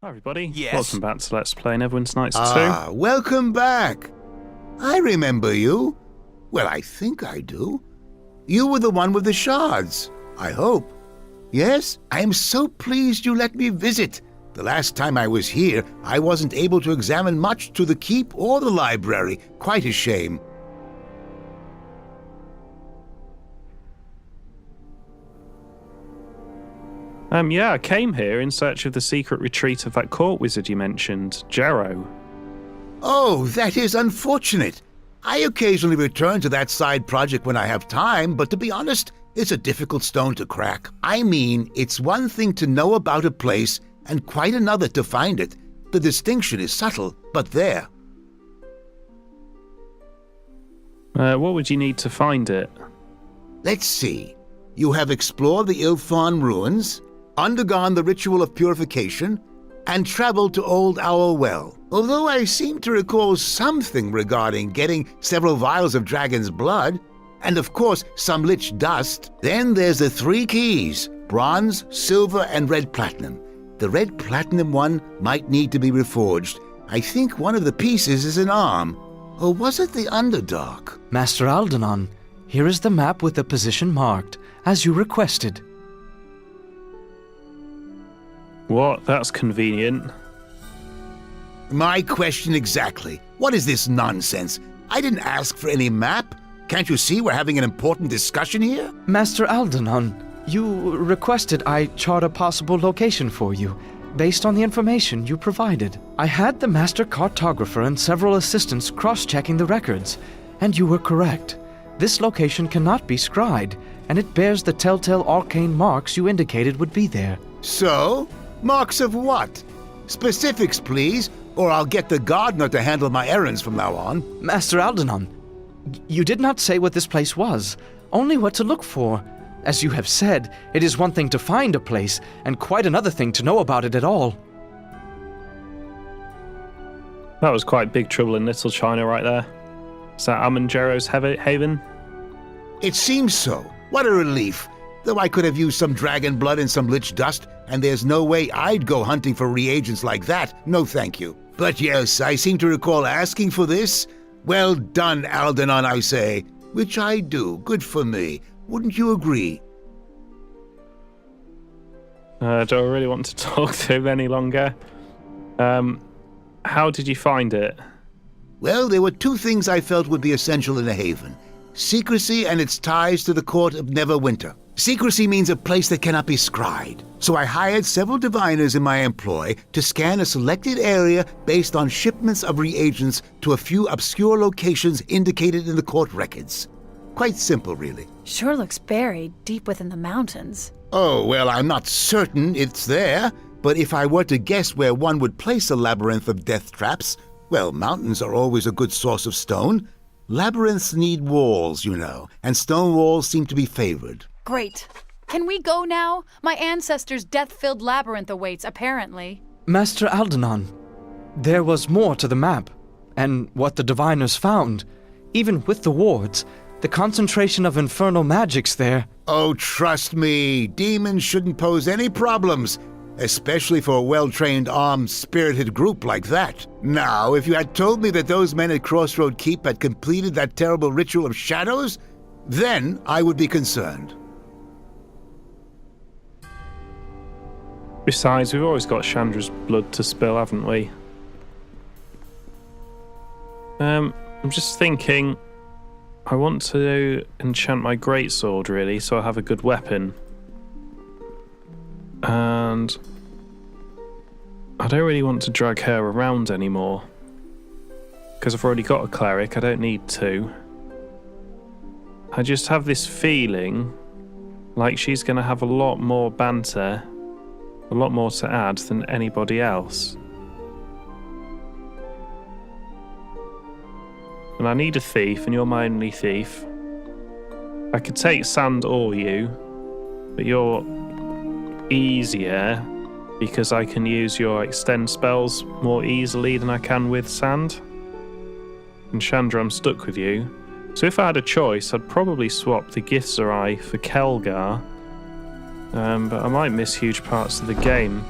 Hi everybody, Yes. welcome back to Let's Play Neverwinter Nights 2. Ah, welcome back. I remember you. Well, I think I do. You were the one with the shards, I hope. Yes, I am so pleased you let me visit. The last time I was here, I wasn't able to examine much to the keep or the library. Quite a shame. Yeah, I came here in search of the secret retreat of that court wizard you mentioned, Jero. Oh, that is unfortunate. I occasionally return to that side project when I have time, but to be honest, it's a difficult stone to crack. I mean, it's one thing to know about a place and quite another to find it. The distinction is subtle, but there. What would you need to find it? Let's see. You have explored the Ilfon ruins, undergone the ritual of purification, and traveled to Old Owl Well. Although I seem to recall something regarding getting several vials of dragon's blood, and of course some lich dust. Then there's the three keys: bronze, silver, and red platinum. The red platinum one might need to be reforged. I think one of the pieces is an arm. Or was it the Underdark? Master Aldenon, here is the map with the position marked, as you requested. What? That's convenient. My question exactly. What is this nonsense? I didn't ask for any map. Can't you see we're having an important discussion here? Master Aldenon, you requested I chart a possible location for you, based on the information you provided. I had the master cartographer and several assistants cross-checking the records, and you were correct. This location cannot be scryed, and it bears the telltale arcane marks you indicated would be there. So? Marks of what? Specifics, please, or I'll get the gardener to handle my errands from now on. Master Aldenon, you did not say what this place was, only what to look for. As you have said, it is one thing to find a place, and quite another thing to know about it at all. That was quite big trouble in Little China right there. Is that Jero's haven? It seems so. What a relief. Though I could have used some dragon blood and some lich dust, and there's no way I'd go hunting for reagents like that. No thank you. But yes, I seem to recall asking for this. Well done, Aldenon, I say. Which I do. Good for me. Wouldn't you agree? Do I really want to talk to him any longer? How did you find it? Well, there were two things I felt would be essential in a haven. Secrecy and its ties to the court of Neverwinter. Secrecy means a place that cannot be scryed. So I hired several diviners in my employ to scan a selected area based on shipments of reagents to a few obscure locations indicated in the court records. Quite simple, really. Sure looks buried deep within the mountains. Oh, well, I'm not certain it's there, but if I were to guess where one would place a labyrinth of death traps, well, mountains are always a good source of stone. Labyrinths need walls, you know, and stone walls seem to be favored. Great. Can we go now? My ancestors' death-filled labyrinth awaits, apparently. Master Aldenon, there was more to the map, and what the diviners found. Even with the wards, the concentration of infernal magics there. Oh, trust me, demons shouldn't pose any problems, especially for a well-trained, armed, spirited group like that. Now, if you had told me that those men at Crossroad Keep had completed that terrible ritual of shadows, then I would be concerned. Besides, we've always got Chandra's blood to spill, haven't we? I'm just thinking, I want to enchant my greatsword, really, so I have a good weapon. And I don't really want to drag her around anymore. Because I've already got a cleric, I don't need to. I just have this feeling like she's going to have a lot more banter, a lot more to add than anybody else. And I need a thief, and you're my only thief. I could take Sand or you, but you're easier because I can use your extend spells more easily than I can with Sand. And Chandra, I'm stuck with you. So if I had a choice, I'd probably swap the Githzerai for Kelgar. But I might miss huge parts of the game.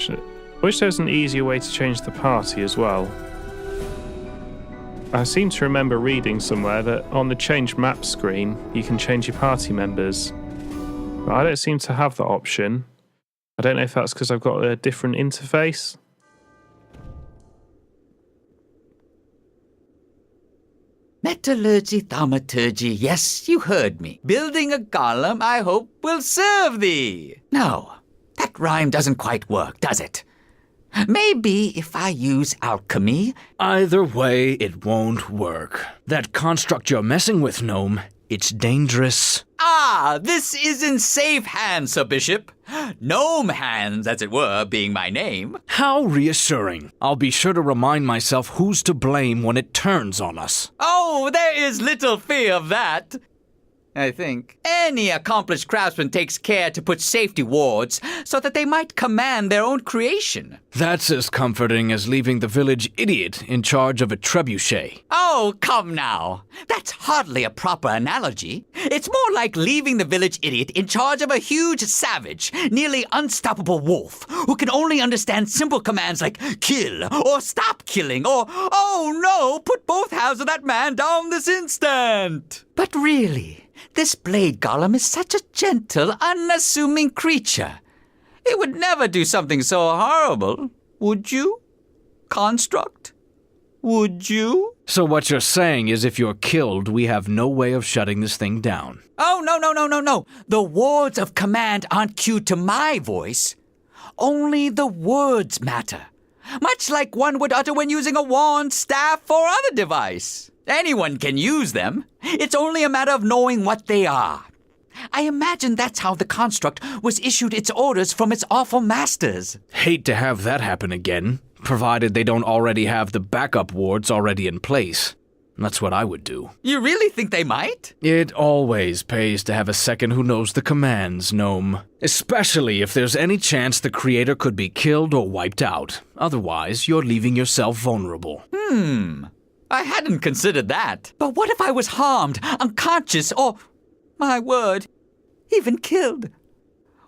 Actually, I wish there was an easier way to change the party as well. I seem to remember reading somewhere that on the change map screen, you can change your party members. But I don't seem to have that option. I don't know if that's because I've got a different interface. Metallurgy, thaumaturgy, yes, you heard me. Building a golem, I hope, will serve thee. No, that rhyme doesn't quite work, does it? Maybe if I use alchemy. Either way, it won't work. That construct you're messing with, Gnome, it's dangerous. Ah, this is in safe hands, Sir Bishop. Gnome hands, as it were, being my name. How reassuring. I'll be sure to remind myself who's to blame when it turns on us. Oh, there is little fear of that. I think. Any accomplished craftsman takes care to put safety wards so that they might command their own creation. That's as comforting as leaving the village idiot in charge of a trebuchet. Oh, come now. That's hardly a proper analogy. It's more like leaving the village idiot in charge of a huge savage, nearly unstoppable wolf, who can only understand simple commands like kill, or stop killing, or, oh no, put both halves of that man down this instant. But really, this blade golem is such a gentle, unassuming creature. It would never do something so horrible, would you? Construct? Would you? So what you're saying is if you're killed, we have no way of shutting this thing down. Oh, no. The words of command aren't cued to my voice. Only the words matter. Much like one would utter when using a wand, staff, or other device. Anyone can use them. It's only a matter of knowing what they are. I imagine that's how the construct was issued its orders from its awful masters. Hate to have that happen again, provided they don't already have the backup wards already in place. That's what I would do. You really think they might? It always pays to have a second who knows the commands, Gnome. Especially if there's any chance the creator could be killed or wiped out. Otherwise, you're leaving yourself vulnerable. I hadn't considered that. But what if I was harmed, unconscious, or, my word, even killed?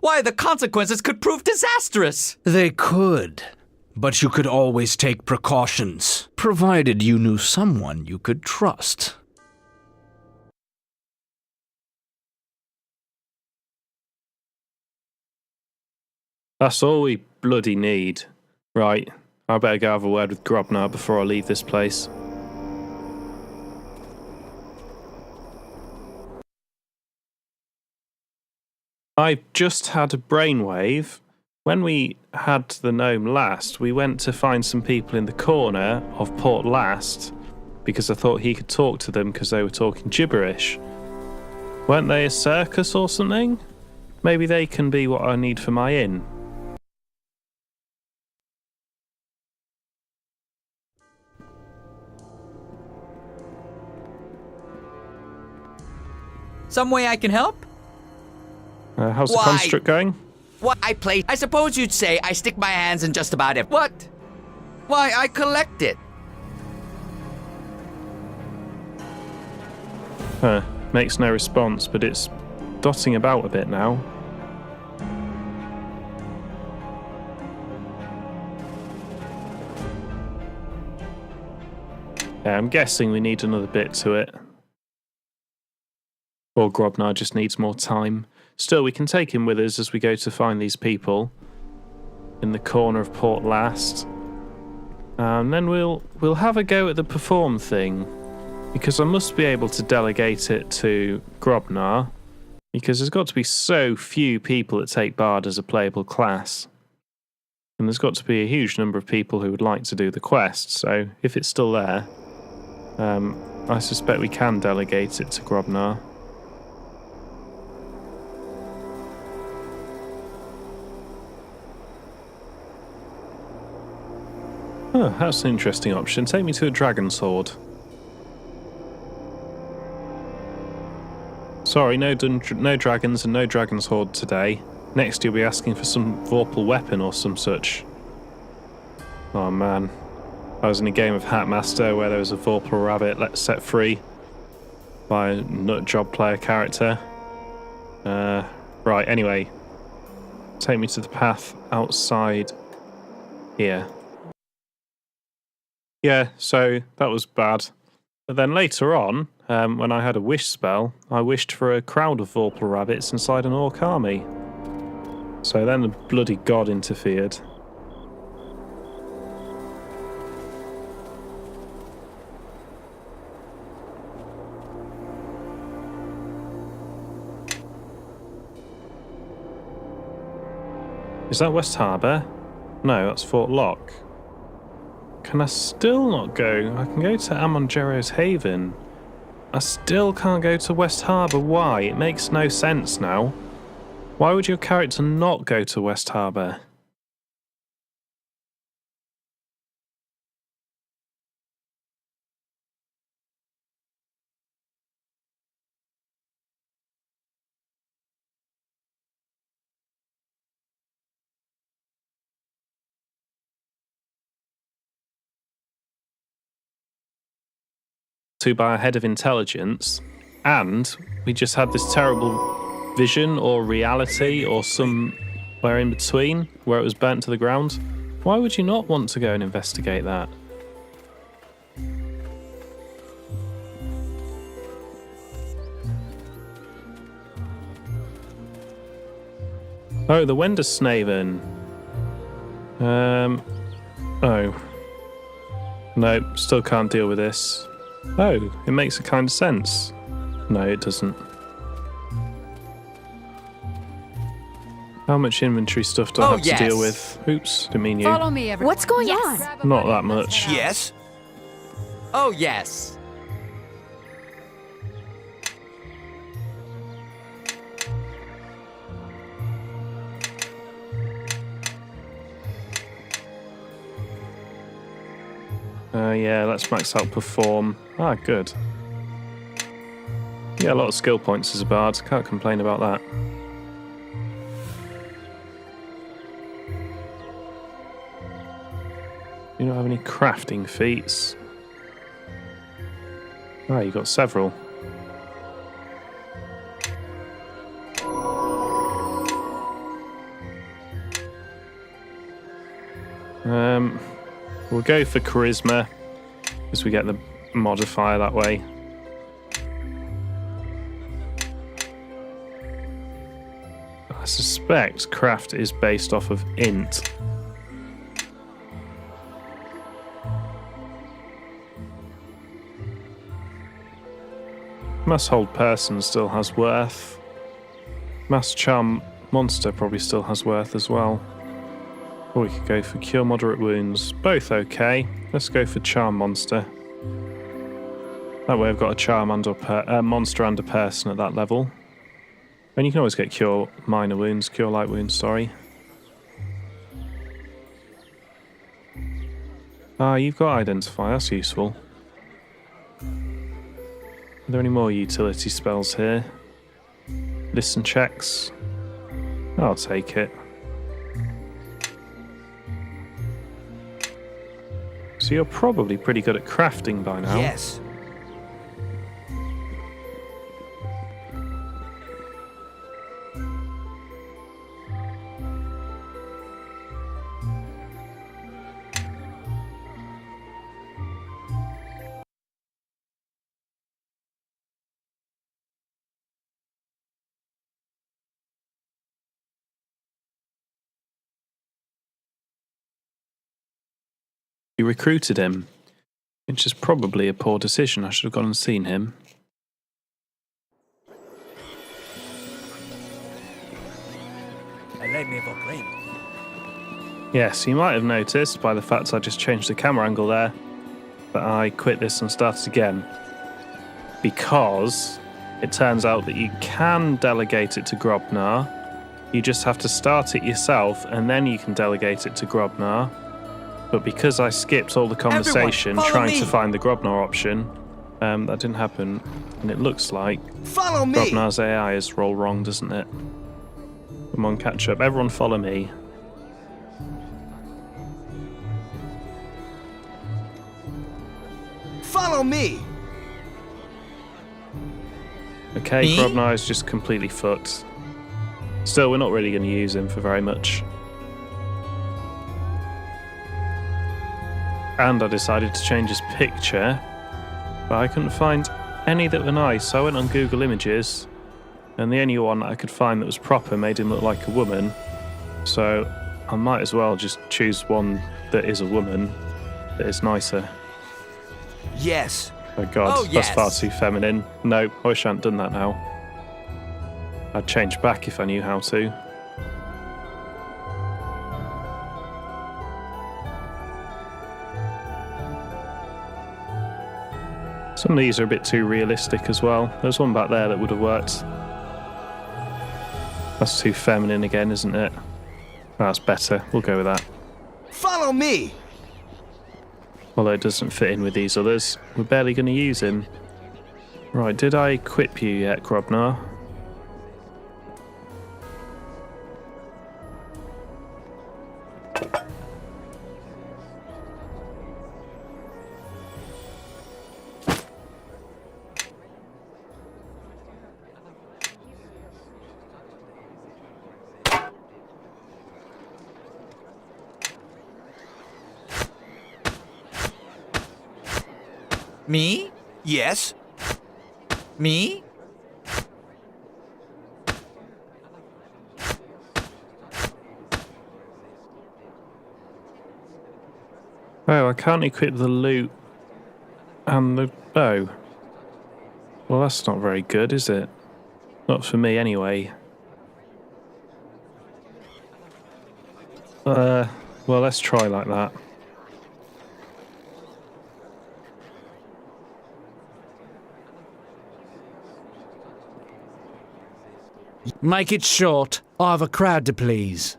Why, the consequences could prove disastrous. They could. But you could always take precautions, provided you knew someone you could trust. That's all we bloody need. Right, I better go have a word with Grobnar before I leave this place. I just had a brainwave. When we had the gnome last, we went to find some people in the corner of Port Last because I thought he could talk to them because they were talking gibberish. Weren't they a circus or something? Maybe they can be what I need for my inn. Some way I can help? How's the construct going? What I play, I suppose you'd say I stick my hands in just about it. What? Why, I collect it. Makes no response, but it's dotting about a bit now. Yeah, I'm guessing we need another bit to it. Or Grobnar just needs more time. Still, we can take him with us as we go to find these people in the corner of Port Last. And then we'll have a go at the perform thing, because I must be able to delegate it to Grobnar, because there's got to be so few people that take Bard as a playable class. And there's got to be a huge number of people who would like to do the quest, so if it's still there, I suspect we can delegate it to Grobnar. Oh, that's an interesting option. Take me to a dragon's horde. Sorry, no dragons and no dragon's horde today. Next you'll be asking for some vorpal weapon or some such. Oh man. I was in a game of Hatmaster where there was a vorpal rabbit set free by a nutjob player character. Right, anyway. Take me to the path outside here. Yeah, so that was bad. But then later on, when I had a wish spell, I wished for a crowd of Vorpal rabbits inside an orc army. So then the bloody god interfered. Is that West Harbour? No, that's Fort Lock. Can I still not go? I can go to Amongero's Haven. I still can't go to West Harbour. Why? It makes no sense now. Why would your character not go to West Harbour? To by a head of intelligence, and we just had this terrible vision or reality or somewhere in between where it was burnt to the ground. Why would you not want to go and investigate that? Oh, the Wendersnaven. Oh. No, still can't deal with this. Oh, it makes a kind of sense. No, it doesn't. How much inventory stuff do I have to deal with? Oops, didn't mean you. Follow me, everyone. What's going on? Not that much. Yes? Oh, yes. Yeah, let's max out perform. Ah, good. Yeah, a lot of skill points as a bard. Can't complain about that. You don't have any crafting feats. Ah, you got several. We'll go for charisma, because we get the modifier that way. I suspect craft is based off of int. Mass hold person still has worth. Mass charm monster probably still has worth as well. Or we could go for cure moderate wounds. Both okay. Let's go for charm monster. That way I've got a charm and a monster and a person at that level. And you can always get cure minor wounds, cure light wounds, sorry. Ah, you've got identify, that's useful. Are there any more utility spells here? Listen checks. I'll take it. So you're probably pretty good at crafting by now. Yes. You recruited him, which is probably a poor decision. I should have gone and seen him. Yes, you might have noticed by the fact I just changed the camera angle there that I quit this and started again. Because it turns out that you can delegate it to Grobnar. You just have to start it yourself and then you can delegate it to Grobnar. But because I skipped all the conversation trying to find the Grobnar option, that didn't happen. And it looks like Grobnar's AI is roll wrong, doesn't it? Come on, catch up. Everyone follow me. Follow me! Okay, Grobnar is just completely fucked. Still, we're not really going to use him for very much. and I decided to change his picture, but I couldn't find any that were nice, so I went on Google Images, and the only one that I could find that was proper made him look like a woman, so I might as well just choose one that is a woman that is nicer. Yes. Oh god, Oh, yes. that's far too feminine. No, I wish I hadn't done that now. I'd change back if I knew how to. Some of these are a bit too realistic as well. There's one back there that would have worked. That's too feminine again, isn't it? That's better. We'll go with that. Follow me. Although it doesn't fit in with these others. We're barely going to use him. Right, did I equip you yet, Grobnar? Me? Yes. Me? Oh, I can't equip the lute and the bow. Well, that's not very good, is it? Not for me, anyway. Well, let's try like that. Make it short. I have a crowd to please.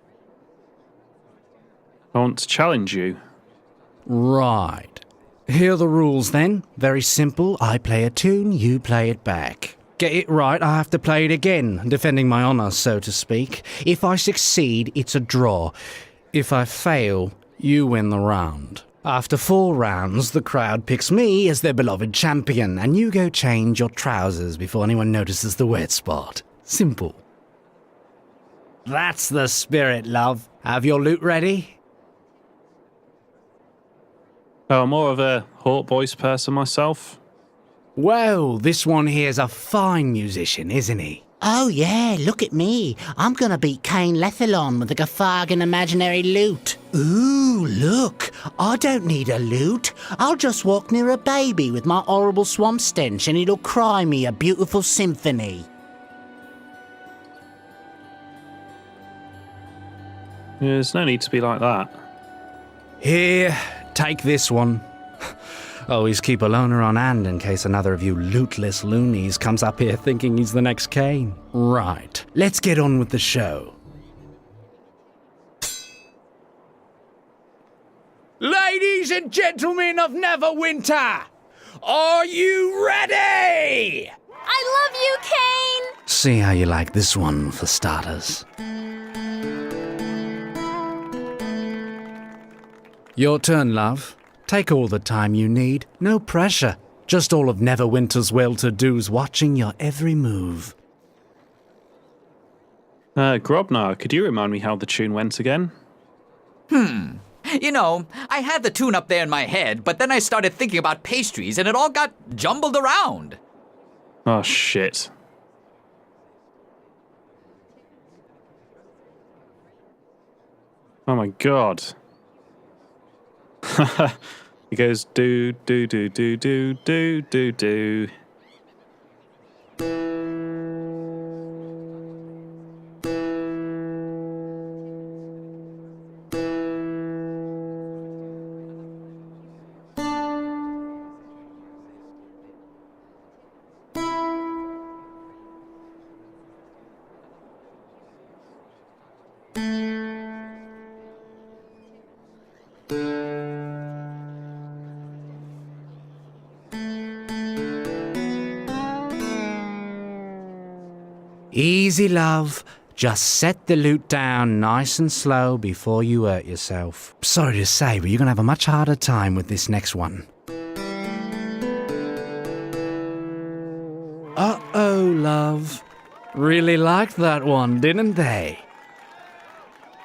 I want to challenge you. Right. Here are the rules then. Very simple. I play a tune, you play it back. Get it right, I have to play it again, defending my honour, so to speak. If I succeed, it's a draw. If I fail, you win the round. After 4 rounds, the crowd picks me as their beloved champion, and you go change your trousers before anyone notices the wet spot. Simple. That's the spirit, love. Have your loot ready? Oh, I'm more of a Hawk Boys person myself. Well, this one here's a fine musician, isn't he? Oh yeah, look at me. I'm gonna beat Cain Lethalon with a Gafargan imaginary lute. Ooh, look. I don't need a lute. I'll just walk near a baby with my horrible swamp stench and it'll cry me a beautiful symphony. Yeah, there's no need to be like that. Here, take this one. Always keep a loner on hand in case another of you lootless loonies comes up here thinking he's the next Cain. Right, let's get on with the show. Ladies and gentlemen of Neverwinter, are you ready? I love you, Cain! See how you like this one for starters. Your turn, love. Take all the time you need. No pressure. Just all of Neverwinter's well-to-dos watching your every move. Grobnar, could you remind me how the tune went again? You know, I had the tune up there in my head, but then I started thinking about pastries and it all got jumbled around. Oh, shit. Oh my god. It goes do do do do do do do do. Easy, love. Just set the lute down nice and slow before you hurt yourself. Sorry to say, but you're going to have a much harder time with this next one. Uh-oh, love. Really liked that one, didn't they?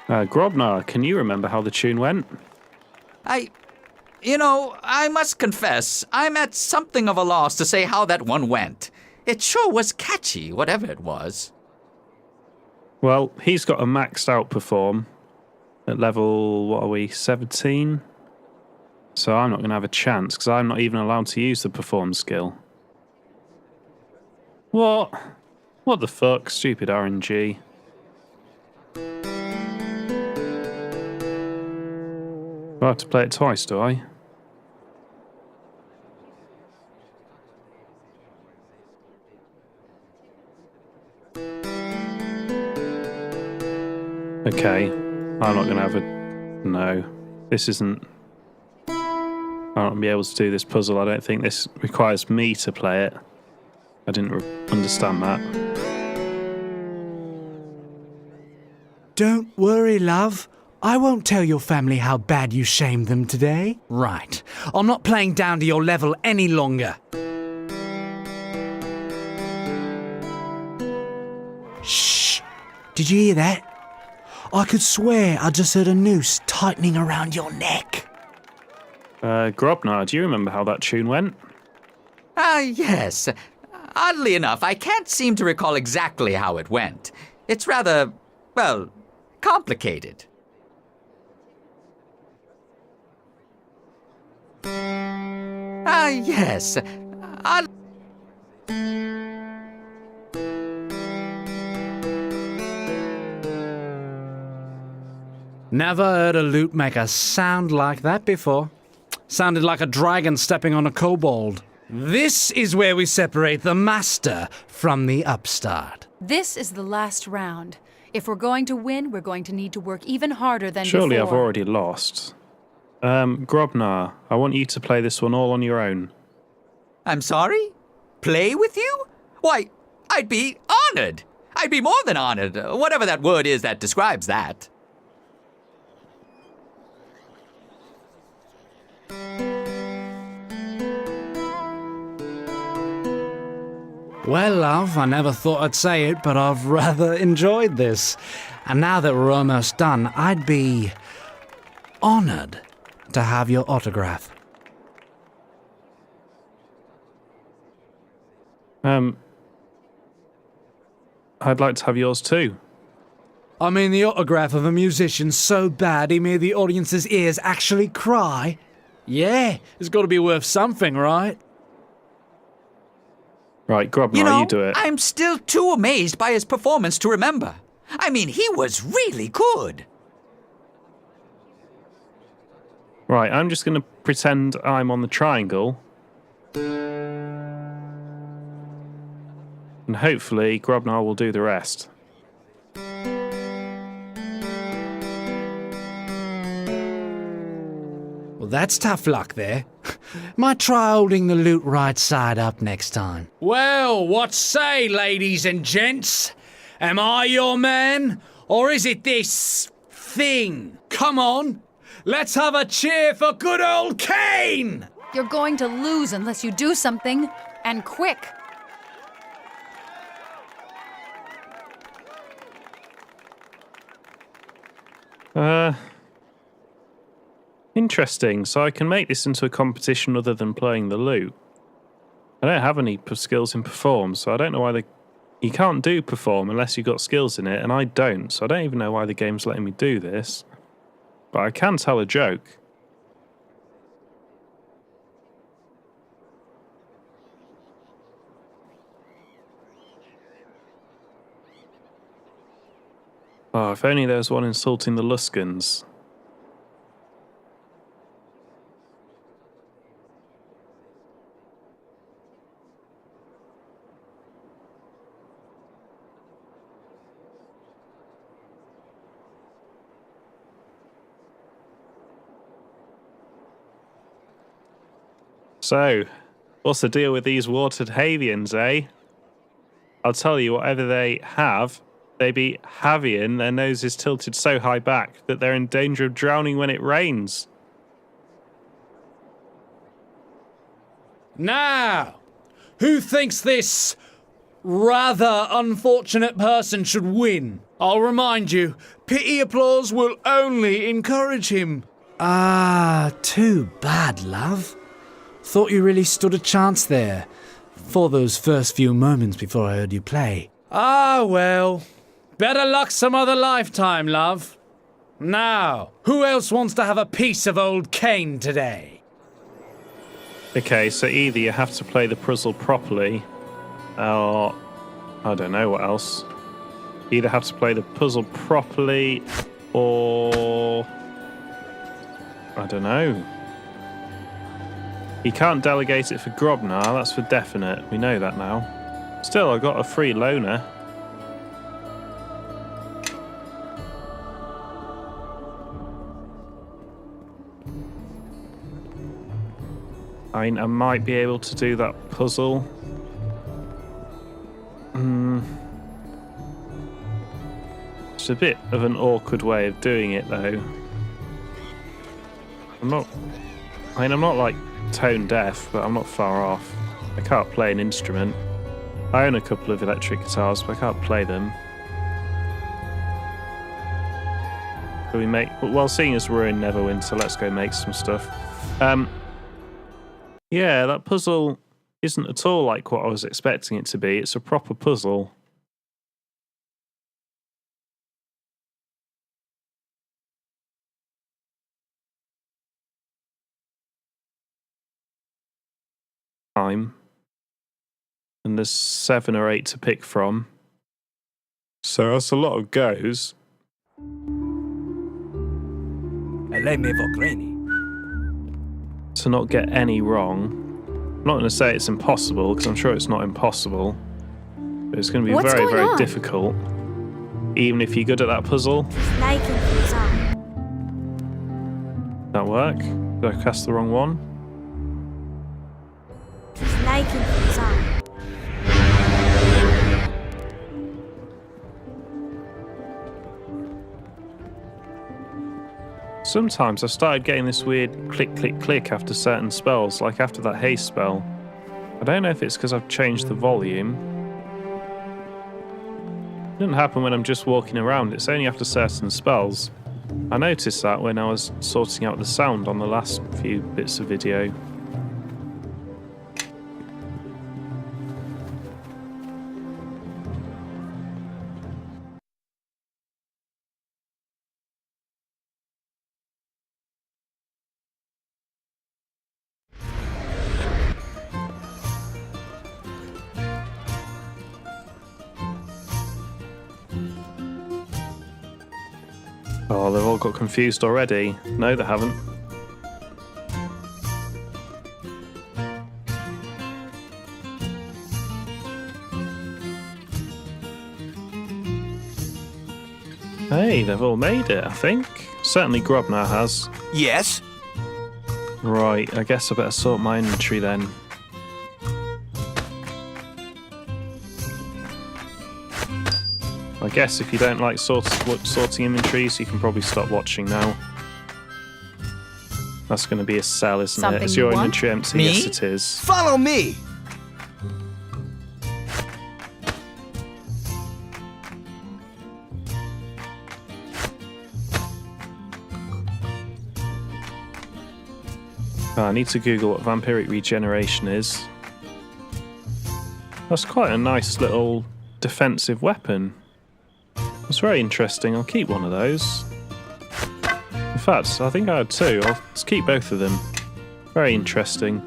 Grobnar, can you remember how the tune went? You know, I must confess, I'm at something of a loss to say how that one went. It sure was catchy, whatever it was. Well, he's got a maxed out perform at level, what are we, 17? So I'm not going to have a chance because I'm not even allowed to use the perform skill. What? What the fuck? Stupid RNG. I have to play it twice, do I? Okay, I'm not going to have a... No, this isn't... I won't be able to do this puzzle. I don't think this requires me to play it. I didn't understand that. Don't worry, love. I won't tell your family how bad you shamed them today. Right. I'm not playing down to your level any longer. Shh. Did you hear that? I could swear I just heard a noose tightening around your neck. Grobnar, do you remember how that tune went? Yes. Oddly enough, I can't seem to recall exactly how it went. It's rather, well, complicated. Yes. Never heard a lute make a sound like that before. Sounded like a dragon stepping on a kobold. This is where we separate the master from the upstart. This is the last round. If we're going to win, we're going to need to work even harder than before. Surely I've already lost. Grobnar, I want you to play this one all on your own. I'm sorry? Play with you? Why, I'd be honored. I'd be more than honored, whatever that word is that describes that. Well, love, I never thought I'd say it, but I've rather enjoyed this. And now that we're almost done, I'd be honored to have your autograph. I'd like to have yours too. I mean, the autograph of a musician so bad he made the audience's ears actually cry. Yeah, it's got to be worth something, right? Right, Grobnar, you do it. I'm still too amazed by his performance to remember. I mean, he was really good. Right, I'm just going to pretend I'm on the triangle. And hopefully Grobnar will do the rest. Well, that's tough luck there. Might try holding the lute right side up next time. Well, what say, ladies and gents? Am I your man, or is it this thing? Come on, let's have a cheer for good old Cain! You're going to lose unless you do something, and quick. Interesting. So I can make this into a competition other than playing the lute. I don't have any skills in perform, so I don't know why you can't do perform unless you've got skills in it, and I don't, so I don't even know why the game's letting me do this. But I can tell a joke. Oh, if only there was one insulting the Luskans. So, what's the deal with these watered Havians, eh? I'll tell you, whatever they have, they be Havian, their noses tilted so high back that they're in danger of drowning when it rains. Now, who thinks this rather unfortunate person should win? I'll remind you, pity applause will only encourage him. Ah, too bad, love. Thought you really stood a chance there, for those first few moments before I heard you play. Ah, well. Better luck some other lifetime, love. Now, who else wants to have a piece of old Cain today? Okay, so either you have to play the puzzle properly, or I don't know what else. You either have to play the puzzle properly, or I don't know. You can't delegate it for Grobnar, that's for definite. We know that now. Still, I got a free loner. I mean, I might be able to do that puzzle. It's a bit of an awkward way of doing it, though. I'm not like tone deaf, but I'm not far off. I can't play an instrument. I own a couple of electric guitars, but I can't play them. So we make, well, seeing as we're in Neverwinter, let's go make some stuff. Yeah, that puzzle isn't at all like what I was expecting it to be. It's a proper puzzle. And there's 7 or 8 to pick from, so that's a lot of goes. To not get any wrong. I'm not going to say it's impossible, because I'm sure it's not impossible, but it's going to be very, very difficult, even if you're good at that puzzle. That work? Did I cast the wrong one? Sometimes I've started getting this weird click, click, click after certain spells, like after that haste spell. I don't know if it's because I've changed the volume. It doesn't happen when I'm just walking around, it's only after certain spells. I noticed that when I was sorting out the sound on the last few bits of video. Oh, they've all got confused already. No, they haven't. Hey, they've all made it, I think. Certainly Grobnar has. Yes? Right, I guess I better sort my inventory then. I guess if you don't like sorting inventories, you can probably stop watching now. That's going to be a sell, isn't it? Is your inventory empty? Me? Yes, it is. Follow me! I need to Google what vampiric regeneration is. That's quite a nice little defensive weapon. That's very interesting. I'll keep one of those. In fact, I think I had 2. I'll just keep both of them. Very interesting.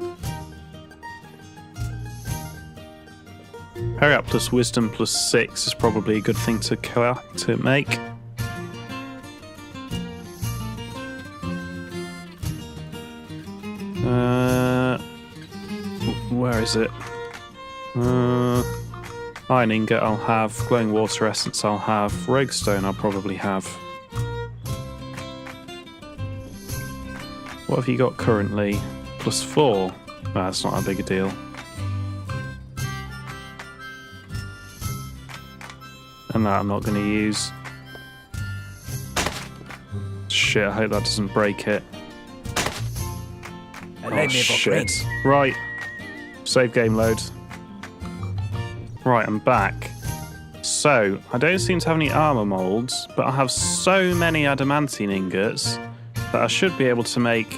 Hurry up plus wisdom plus 6 is probably a good thing to make. Where is it? Iron ingot I'll have, glowing water essence I'll have, roguestone I'll probably have. What have you got currently? Plus 4? Well, that's not that big a deal. And that I'm not going to use. Shit, I hope that doesn't break it. Oh shit. Right. Save game load. Right, I'm back. So, I don't seem to have any armor molds, but I have so many adamantine ingots that I should be able to make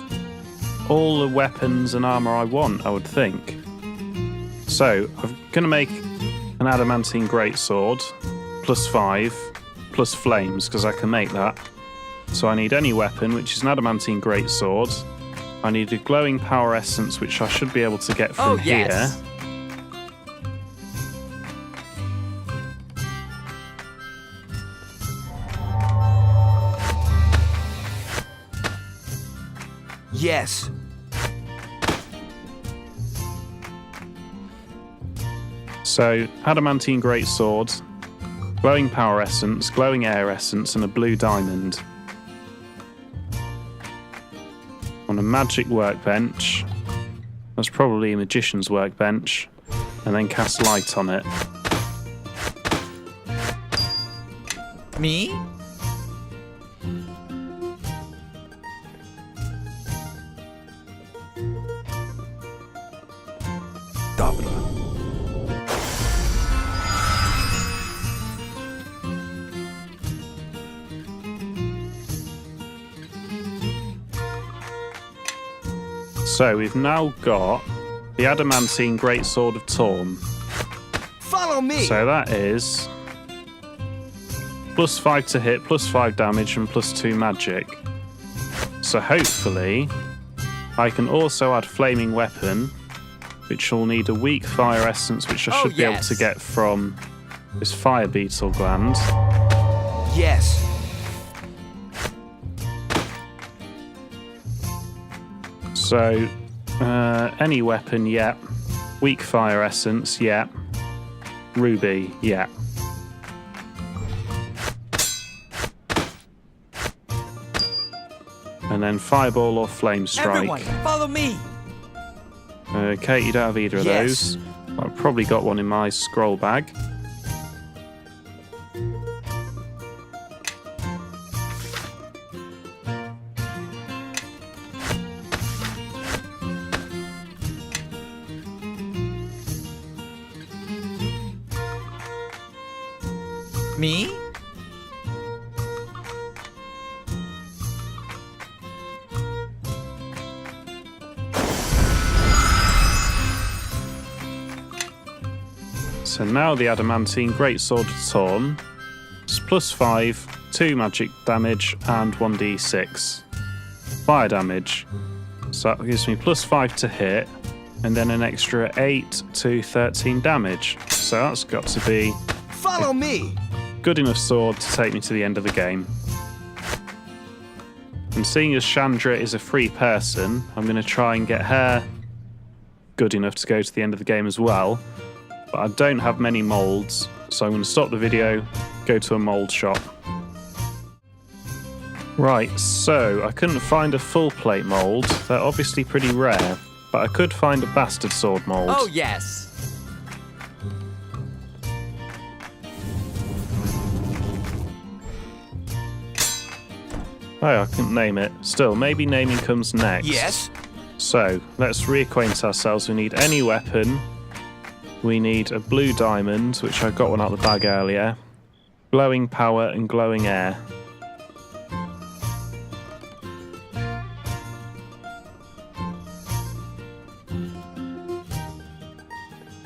all the weapons and armour I want, I would think. So, I'm going to make an adamantine greatsword, +5, plus flames, because I can make that. So I need any weapon, which is an adamantine greatsword. I need a glowing power essence, which I should be able to get from here. Yes. So, adamantine greatsword, glowing power essence, glowing air essence, and a blue diamond. On a magic workbench, that's probably a magician's workbench, and then cast light on it. Me? So we've now got the adamantine greatsword of Torm. Follow me. So that is +5 to hit, +5 damage, and +2 magic. So hopefully I can also add flaming weapon, which will need a weak fire essence, which I should be able to get from this fire beetle gland. Yes. So, any weapon, yeah. Weak fire essence, yeah. Ruby, yeah. And then fireball or flame strike. Everyone, follow me. Okay, you don't have either of those. I've probably got one in my scroll bag. Me? So now the adamantine greatsword of Torm. It's +5, 2 magic damage, and 1d6 fire damage. So that gives me +5 to hit, and then an extra 8 to 13 damage. So that's got to be Follow me. good enough sword to take me to the end of the game. And seeing as Chandra is a free person, I'm going to try and get her good enough to go to the end of the game as well. But I don't have many moulds, so I'm going to stop the video, go to a mould shop. Right, so I couldn't find a full plate mould. They're obviously pretty rare, but I could find a bastard sword mould. Oh, yes. Oh, I couldn't name it. Still, maybe naming comes next. Yes. So, let's reacquaint ourselves. We need any weapon. We need a blue diamond, which I got one out of the bag earlier. Glowing power and glowing air.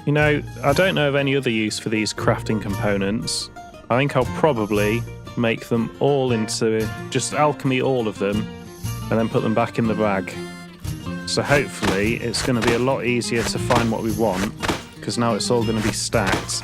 You know, I don't know of any other use for these crafting components. I think I'll probably make them all into, just alchemy all of them, and then put them back in the bag. So hopefully it's going to be a lot easier to find what we want, because now it's all going to be stacked.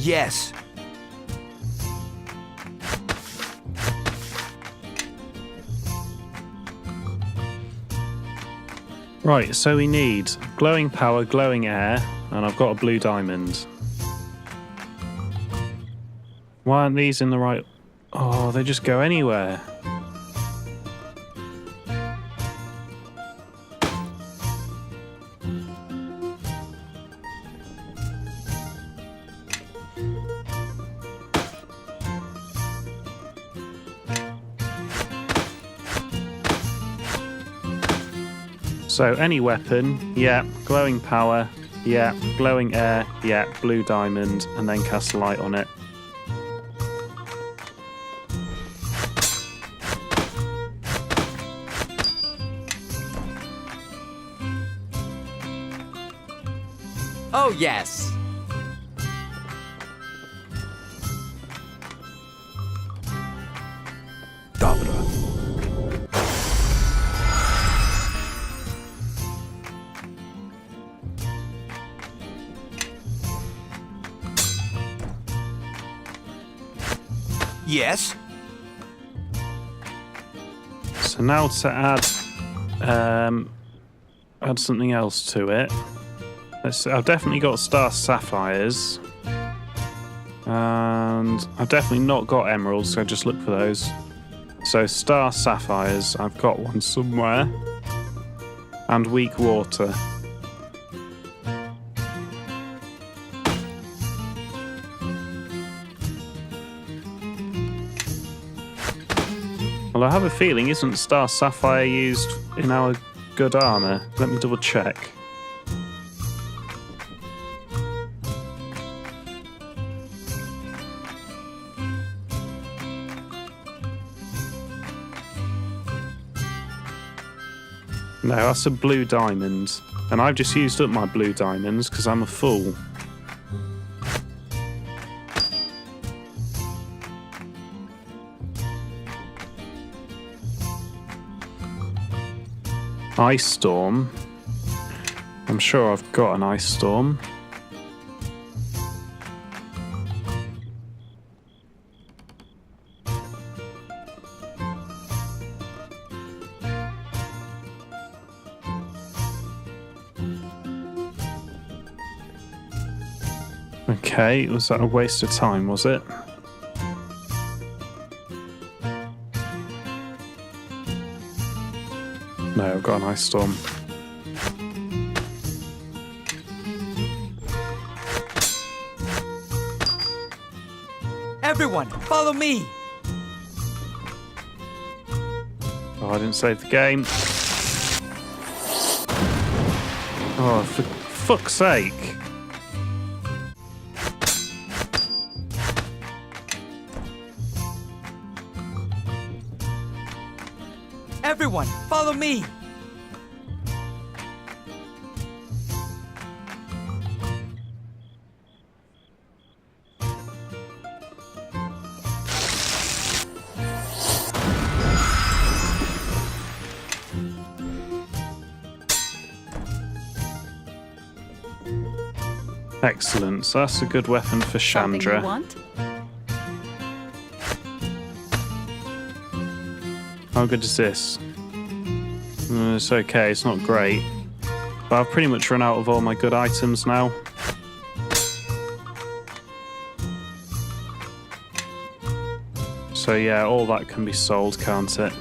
Yes. Right, so we need glowing power, glowing air, and I've got a blue diamond. Why aren't these in the right... Oh, they just go anywhere. So any weapon, yeah. Glowing power, yeah. Glowing air, yeah. Blue diamond, and then cast light on it. Oh, yes. Yes. So now to add something else to it. I've definitely got star sapphires. And I've definitely not got emeralds, so just look for those. So star sapphires, I've got one somewhere. And weak water. Well, I have a feeling, isn't star sapphire used in our good armour? Let me double check. No, that's a blue diamond. And I've just used up my blue diamonds because I'm a fool. Ice storm. I'm sure I've got an ice storm. Okay, was that a waste of time, was it? No, I've got an ice storm. Everyone, follow me. Oh, I didn't save the game. Oh, for fuck's sake. Everyone, follow me. Excellent. So that's a good weapon for Something you Chandra. want? How good is this? It's okay, it's not great. But I've pretty much run out of all my good items now. So yeah, all that can be sold, can't it?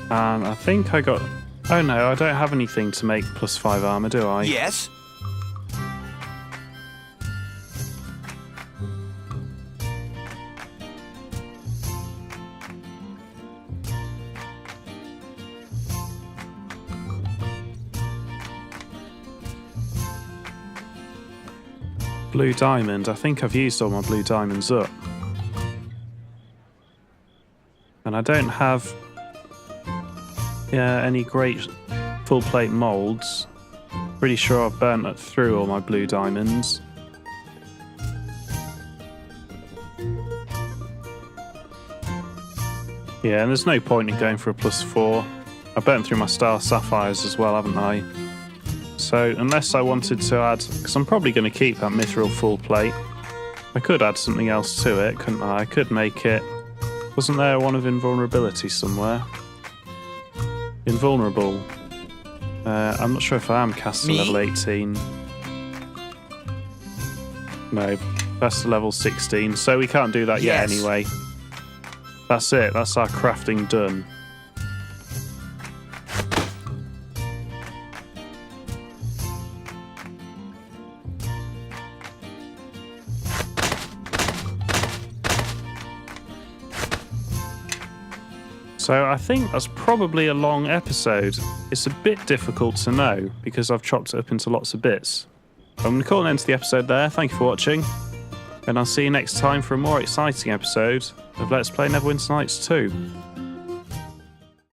And I think I got... Oh no, I don't have anything to make +5 armor, do I? Yes. Blue diamond. I think I've used all my blue diamonds up. And I don't have any great full plate molds. Pretty sure I've burnt through all my blue diamonds. Yeah, and there's no point in going for a +4. I burnt through my star sapphires as well, haven't I? So unless I wanted to add, because I'm probably going to keep that mithril full plate, I could add something else to it, couldn't I? I could make it... Wasn't there one of invulnerability somewhere? Invulnerable. I'm not sure if I am cast to level 18. No, that's to level 16, so we can't do that yet anyway. That's it, that's our crafting done. So I think that's probably a long episode. It's a bit difficult to know because I've chopped it up into lots of bits. I'm going to call an end to the episode there. Thank you for watching. And I'll see you next time for a more exciting episode of Let's Play Neverwinter Nights 2.